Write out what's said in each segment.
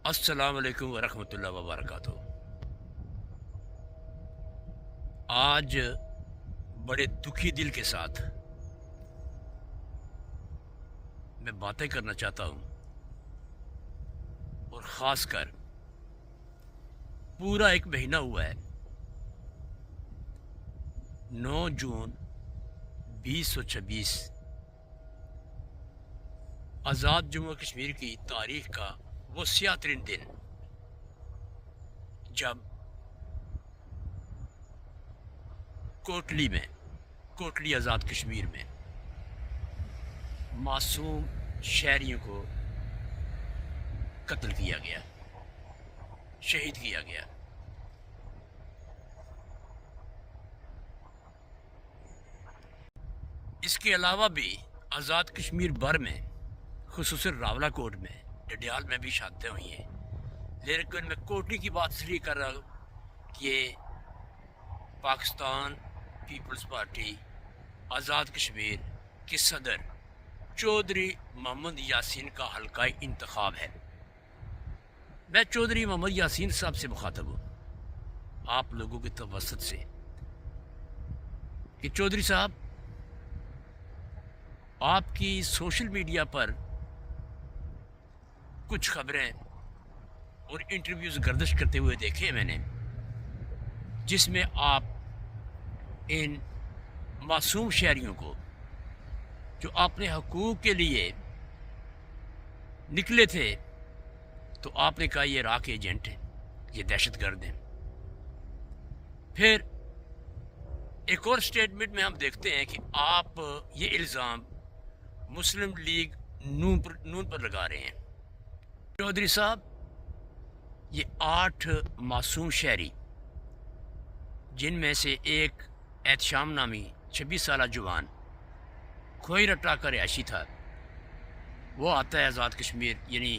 السلام علیکم ورحمۃ اللہ وبرکاتہ۔ آج بڑے دکھی دل کے ساتھ میں باتیں کرنا چاہتا ہوں، اور خاص کر پورا ایک مہینہ ہوا ہے، 9 جون 2026 آزاد جموں کشمیر کی تاریخ کا وہ سیاہ ترین دن جب کوٹلی آزاد کشمیر میں معصوم شہریوں کو قتل کیا گیا، شہید کیا گیا۔ اس کے علاوہ بھی آزاد کشمیر بھر میں، خصوصاً راولہ کوٹ میں، ڈڈیال میں بھی شہادتیں ہوئی ہیں، لیکن میں کوٹلی کی بات اس لیے کر رہا ہوں کہ یہ پاکستان پیپلز پارٹی آزاد کشمیر کے صدر چودھری محمد یاسین کا حلقہ انتخاب ہے۔ میں چودھری محمد یاسین صاحب سے مخاطب ہوں آپ لوگوں کے توسط سے کہ چودھری صاحب، آپ کی سوشل میڈیا پر کچھ خبریں اور انٹرویوز گردش کرتے ہوئے دیکھے میں نے، جس میں آپ ان معصوم شہریوں کو جو اپنے حقوق کے لیے نکلے تھے، تو آپ نے کہا یہ راک ایجنٹ ہیں، یہ دہشت گرد ہیں۔ پھر ایک اور سٹیٹمنٹ میں ہم دیکھتے ہیں کہ آپ یہ الزام مسلم لیگ نون پر لگا رہے ہیں۔ چودھری صاحب، یہ 8 معصوم شہری، جن میں سے ایک احتشام نامی 26 سالہ جوان کھوئی رٹا کا رہائشی تھا، وہ آتا ہے آزاد کشمیر یعنی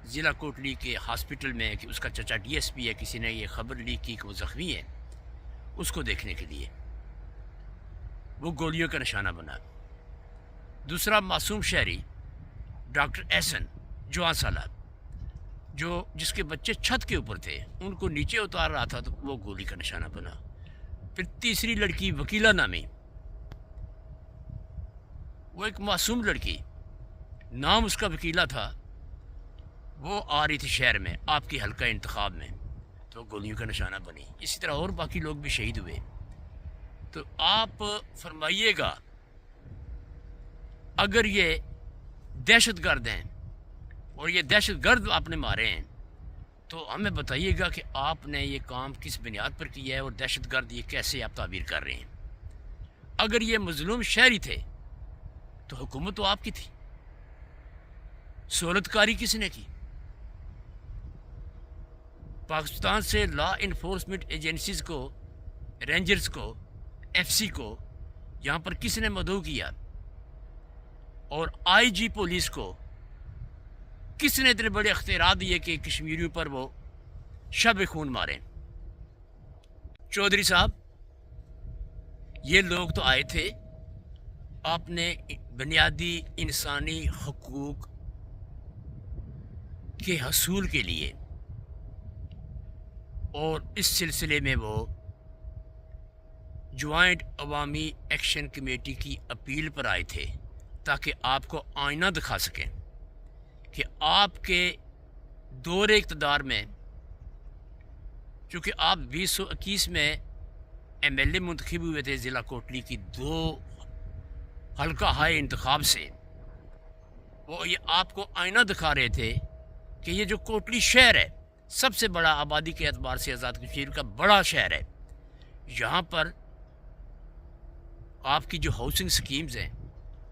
ضلع کوٹلی کے ہاسپٹل میں کہ اس کا چچا ڈی ایس پی ہے، کسی نے یہ خبر لیک کی کہ وہ زخمی ہے، اس کو دیکھنے کے لیے وہ گولیوں کا نشانہ بنا۔ دوسرا معصوم شہری ڈاکٹر احسن 14 سالہ، جس کے بچے چھت کے اوپر تھے، ان کو نیچے اتار رہا تھا تو وہ گولی کا نشانہ بنا۔ پھر تیسری لڑکی وکیلہ نامی، وہ ایک معصوم لڑکی، نام اس کا وکیلہ تھا، وہ آ رہی تھی شہر میں آپ کی حلقہ انتخاب میں، تو گولیوں کا نشانہ بنی۔ اسی طرح اور باقی لوگ بھی شہید ہوئے۔ تو آپ فرمائیے گا، اگر یہ دہشت گرد ہیں اور یہ دہشت گرد آپ نے مارے ہیں، تو ہمیں بتائیے گا کہ آپ نے یہ کام کس بنیاد پر کیا ہے، اور دہشت گرد یہ کیسے آپ تعبیر کر رہے ہیں؟ اگر یہ مظلوم شہری تھے تو حکومت تو آپ کی تھی، سہولت کاری کس نے کی؟ پاکستان سے لا انفورسمنٹ ایجنسیز کو، رینجرز کو، ایف سی کو یہاں پر کس نے مدعو کیا؟ اور آئی جی پولیس کو کس نے اتنے بڑے اختیارات دیے کہ کشمیریوں پر وہ شب خون ماریں؟ چودھری صاحب، یہ لوگ تو آئے تھے آپ نے بنیادی انسانی حقوق کے حصول کے لیے، اور اس سلسلے میں وہ جوائنٹ عوامی ایکشن کمیٹی کی اپیل پر آئے تھے تاکہ آپ کو آئینہ دکھا سکیں کہ آپ کے دور اقتدار میں، چونکہ آپ 2021 میں ایم ایل اے منتخب ہوئے تھے ضلع کوٹلی کی 2 حلقہ ہائے انتخاب سے، وہ یہ آپ کو آئینہ دکھا رہے تھے کہ یہ جو کوٹلی شہر ہے، سب سے بڑا آبادی کے اعتبار سے آزاد کشمیر کا بڑا شہر ہے، یہاں پر آپ کی جو ہاؤسنگ سکیمز ہیں،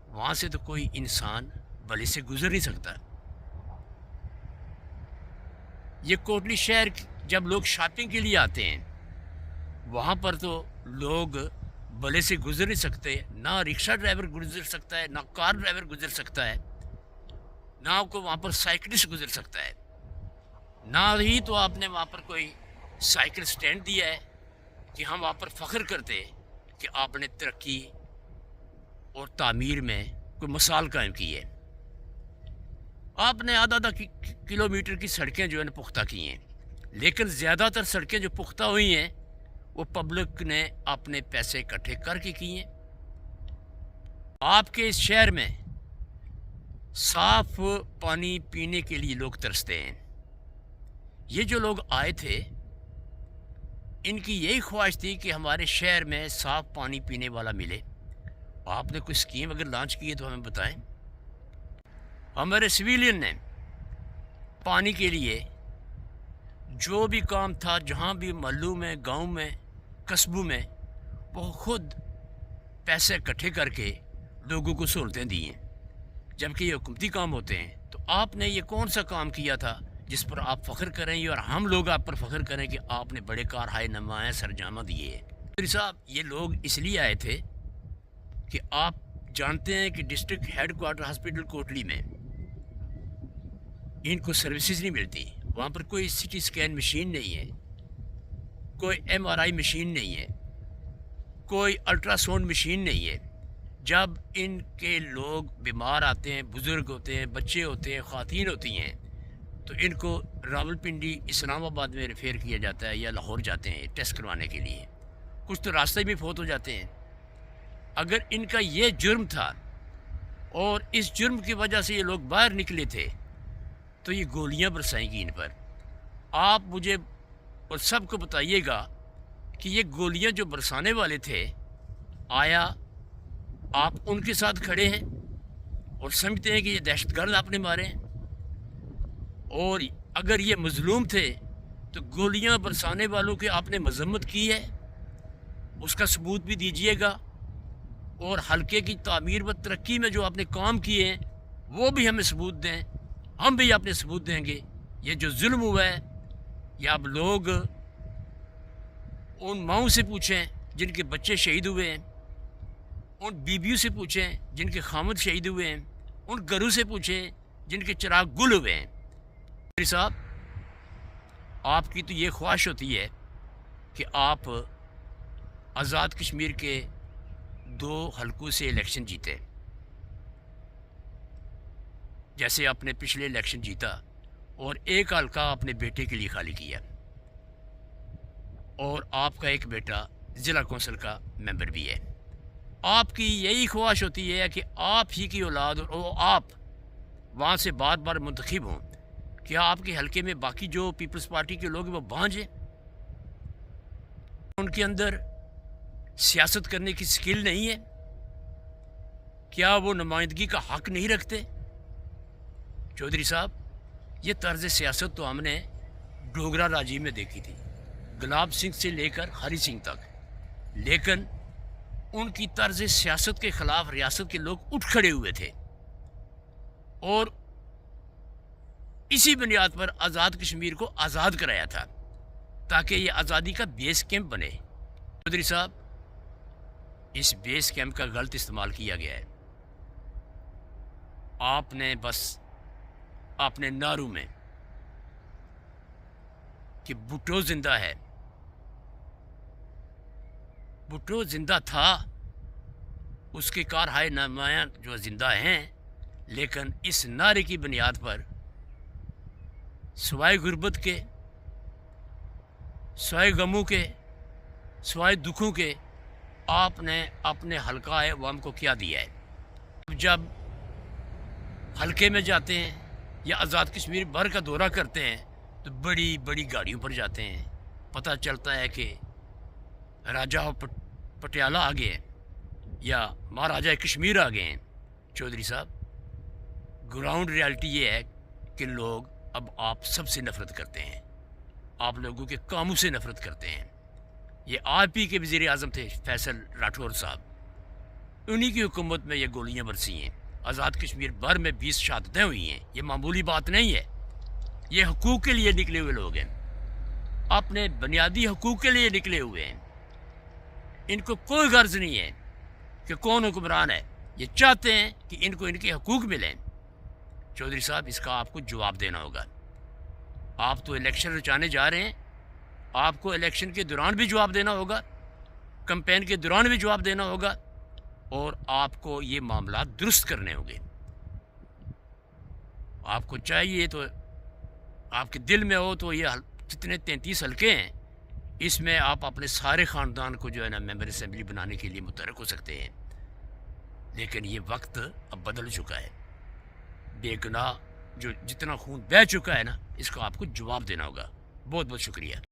وہاں سے تو کوئی انسان بلے سے گزر نہیں سکتا۔ یہ کوٹلی شہر جب لوگ شاپنگ کے لیے آتے ہیں، وہاں پر تو لوگ بلے سے گزر نہیں سکتے، نہ رکشہ ڈرائیور گزر سکتا ہے، نہ کار ڈرائیور گزر سکتا ہے، نہ کو وہاں پر سائیکلسٹ گزر سکتا ہے، نہ ہی تو آپ نے وہاں پر کوئی سائیکل سٹینڈ دیا ہے کہ ہم وہاں پر فخر کرتے کہ آپ نے ترقی اور تعمیر میں کوئی مثال قائم کی ہے۔ آپ نے آدھا آدھا کلومیٹر کی سڑکیں جو ہے نا پختہ کی ہیں، لیکن زیادہ تر سڑکیں جو پختہ ہوئی ہیں وہ پبلک نے اپنے پیسے اکٹھے کر کے کی ہیں۔ آپ کے اس شہر میں صاف پانی پینے کے لیے لوگ ترستے ہیں۔ یہ جو لوگ آئے تھے ان کی یہی خواہش تھی کہ ہمارے شہر میں صاف پانی پینے والا ملے۔ آپ نے کوئی اسکیم اگر لانچ کی ہے تو ہمیں بتائیں۔ ہمارے سویلین نے پانی کے لیے جو بھی کام تھا، جہاں بھی محلوں میں، گاؤں میں، قصبوں میں، وہ خود پیسے اکٹھے کر کے لوگوں کو سہولتیں دی ہیں، جبکہ یہ حکومتی کام ہوتے ہیں۔ تو آپ نے یہ کون سا کام کیا تھا جس پر آپ فخر کریں گے اور ہم لوگ آپ پر فخر کریں کہ آپ نے بڑے کارہائے نمایاں سرجامہ دیے ہیں؟ مودی صاحب، یہ لوگ اس لیے آئے تھے کہ آپ جانتے ہیں کہ district head quarter hospital Kotli میں ان کو سروسز نہیں ملتی۔ وہاں پر کوئی سی ٹی اسکین مشین نہیں ہے، کوئی ایم آر آئی مشین نہیں ہے، کوئی الٹرا ساؤنڈ مشین نہیں ہے۔ جب ان کے لوگ بیمار آتے ہیں، بزرگ ہوتے ہیں، بچے ہوتے ہیں، خواتین ہوتی ہیں، تو ان کو راولپنڈی، اسلام آباد میں ریفیر کیا جاتا ہے یا لاہور جاتے ہیں ٹیسٹ کروانے کے لیے۔ کچھ تو راستے میں فوت ہو جاتے ہیں۔ اگر ان کا یہ جرم تھا اور اس جرم کی وجہ سے یہ لوگ باہر نکلے تھے تو یہ گولیاں برسائیں گی ان پر۔ آپ مجھے اور سب کو بتائیے گا کہ یہ گولیاں جو برسانے والے تھے، آیا آپ ان کے ساتھ کھڑے ہیں اور سمجھتے ہیں کہ یہ دہشت گرد آپ نے مارے ہیں؟ اور اگر یہ مظلوم تھے تو گولیاں برسانے والوں کی آپ نے مذمت کی ہے، اس کا ثبوت بھی دیجیے گا، اور حلقے کی تعمیر و ترقی میں جو آپ نے کام کیے ہیں وہ بھی ہمیں ثبوت دیں، ہم بھی اپنے ثبوت دیں گے۔ یہ جو ظلم ہوا ہے، یا اب لوگ ان ماؤں سے پوچھیں جن کے بچے شہید ہوئے ہیں، ان بیویوں سے پوچھیں جن کے خامد شہید ہوئے ہیں، ان گھروں سے پوچھیں جن کے چراغ گل ہوئے ہیں۔ میری صاحب، آپ کی تو یہ خواہش ہوتی ہے کہ آپ آزاد کشمیر کے 2 حلقوں سے الیکشن جیتے، جیسے آپ نے پچھلے الیکشن جیتا اور ایک حلقہ اپنے بیٹے کے لیے خالی کیا، اور آپ کا ایک بیٹا ضلع کونسل کا ممبر بھی ہے۔ آپ کی یہی خواہش ہوتی ہے کہ آپ ہی کی اولاد اور آپ وہاں سے بار بار منتخب ہوں۔ کیا آپ کے حلقے میں باقی جو پیپلز پارٹی کے لوگ ہیں وہ بانجھ ہیں؟ ان کے اندر سیاست کرنے کی سکل نہیں ہے؟ کیا وہ نمائندگی کا حق نہیں رکھتے؟ چودھری صاحب، یہ طرز سیاست تو ہم نے ڈوگرا راجی میں دیکھی تھی، گلاب سنگھ سے لے کر ہری سنگھ تک، لیکن ان کی طرز سیاست کے خلاف ریاست کے لوگ اٹھ کھڑے ہوئے تھے، اور اسی بنیاد پر آزاد کشمیر کو آزاد کرایا تھا تاکہ یہ آزادی کا بیس کیمپ بنے۔ چودھری صاحب، اس بیس کیمپ کا غلط استعمال کیا گیا ہے۔ آپ نے بس اپنے نعروں میں کہ بھٹو زندہ ہے، بھٹو زندہ تھا، اس کے کارہائے نمایاں جو زندہ ہیں، لیکن اس نعرے کی بنیاد پر سوائے غربت کے، سوائے غموں کے، سوائے دکھوں کے، آپ نے اپنے حلقہ عوام کو کیا دیا ہے؟ جب حلقے میں جاتے ہیں یا آزاد کشمیر بھر کا دورہ کرتے ہیں تو بڑی بڑی گاڑیوں پر جاتے ہیں، پتہ چلتا ہے کہ راجہ پٹیالہ آ گئے یا مہاراجہ کشمیر آ گئے ہیں۔ چودھری صاحب، گراؤنڈ ریالٹی یہ ہے کہ لوگ اب آپ سب سے نفرت کرتے ہیں، آپ لوگوں کے کاموں سے نفرت کرتے ہیں۔ یہ آپ ہی کے وزیر اعظم تھے فیصل راٹھور صاحب، انہی کی حکومت میں یہ گولیاں برسی ہیں۔ آزاد کشمیر بھر میں 20 شہادتیں ہوئی ہیں، یہ معمولی بات نہیں ہے۔ یہ حقوق کے لیے نکلے ہوئے لوگ ہیں، اپنے بنیادی حقوق کے لیے نکلے ہوئے ہیں۔ ان کو کوئی غرض نہیں ہے کہ کون حکمران ہے، یہ چاہتے ہیں کہ ان کو ان کے حقوق ملیں۔ چودھری صاحب، اس کا آپ کو جواب دینا ہوگا۔ آپ تو الیکشن رچانے جا رہے ہیں، آپ کو الیکشن کے دوران بھی جواب دینا ہوگا، کمپین کے دوران بھی جواب دینا ہوگا، اور آپ کو یہ معاملات درست کرنے ہوں گے۔ آپ کو چاہیے تو آپ کے دل میں ہو تو یہ جتنے 33 حلقے ہیں اس میں آپ اپنے سارے خاندان کو جو ہے نا ممبر اسمبلی بنانے کے لیے متحرک ہو سکتے ہیں، لیکن یہ وقت اب بدل چکا ہے۔ بے گناہ جو جتنا خون بہہ چکا ہے نا، اس کو آپ کو جواب دینا ہوگا۔ بہت بہت شکریہ۔